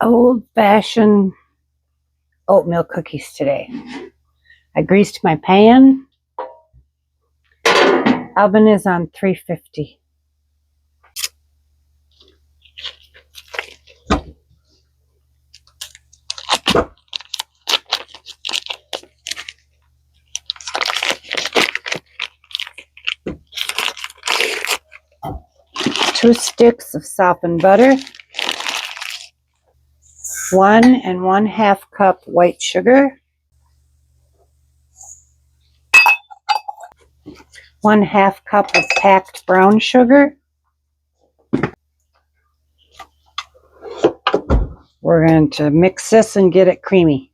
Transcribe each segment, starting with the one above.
old-fashioned oatmeal cookies today. I greased my pan. Oven is on 350. Two sticks of softened butter. 1 1/2 cup white sugar. 1/2 cup of packed brown sugar. We're going to mix this and get it creamy.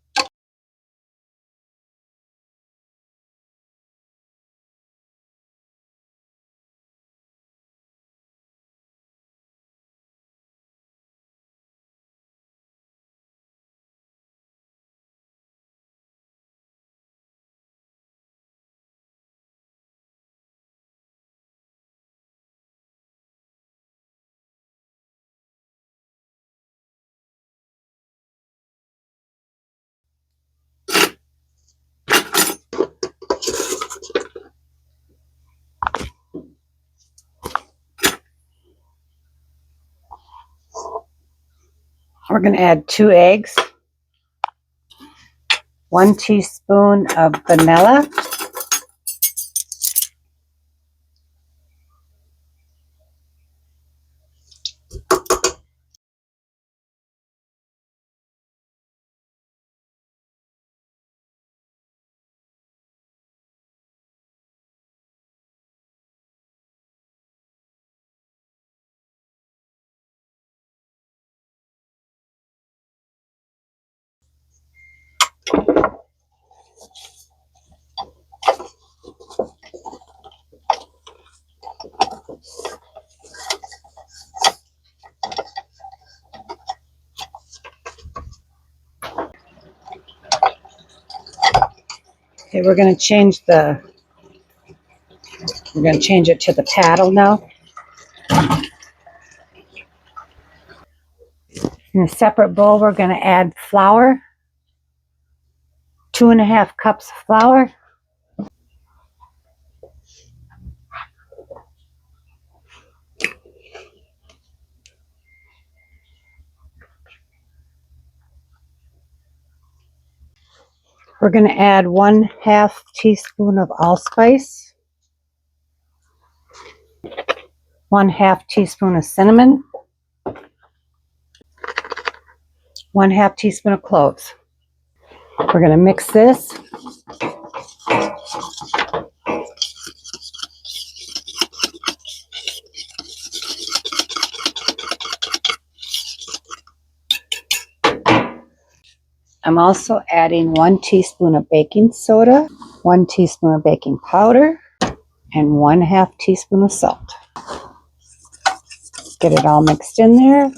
We're going to add 2 eggs, 1 teaspoon of vanilla, okay, we're going to change it to the paddle now. In a separate bowl, we're going to add flour, 2 1/2 cups of flour. We're going to add 1/2 teaspoon of allspice, 1/2 teaspoon of cinnamon, 1/2 teaspoon of cloves. We're going to mix this. I'm also adding 1 teaspoon of baking soda, 1 teaspoon of baking powder, and 1/2 teaspoon of salt. Get it all mixed in there.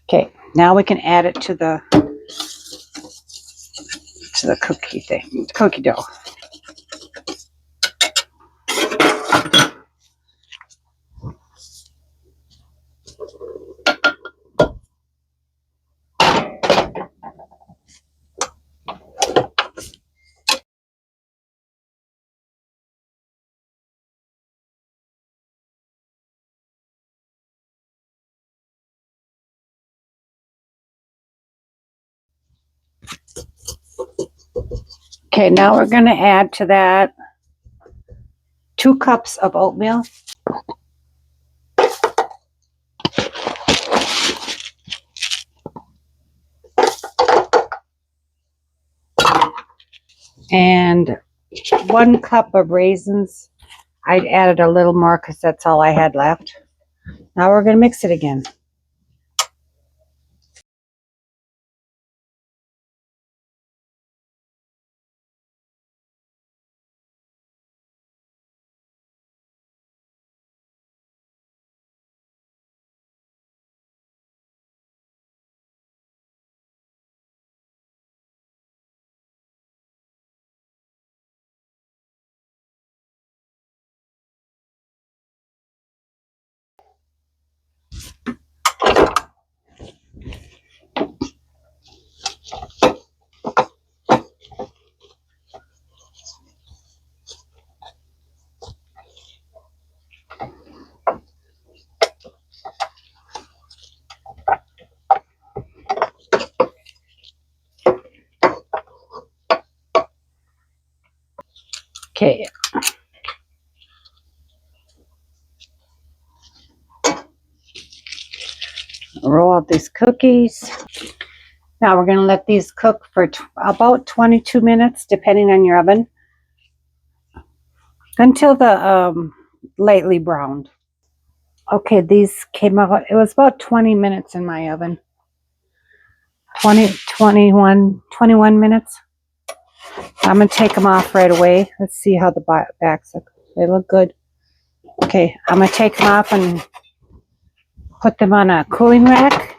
Okay, now we can add it to the cookie dough. Okay, now we're going to add to that 2 cups of oatmeal. And 1 cup of raisins. I added a little more because that's all I had left. Now we're going to mix it again. Okay. Roll out these cookies. Now we're going to let these cook for about 22 minutes, depending on your oven, until the lightly browned. Okay, these came out, it was about 20 minutes in my oven. 21 minutes. I'm going to take them off right away. Let's see how the backs look. They look good. Okay, I'm going to take them off and put them on a cooling rack.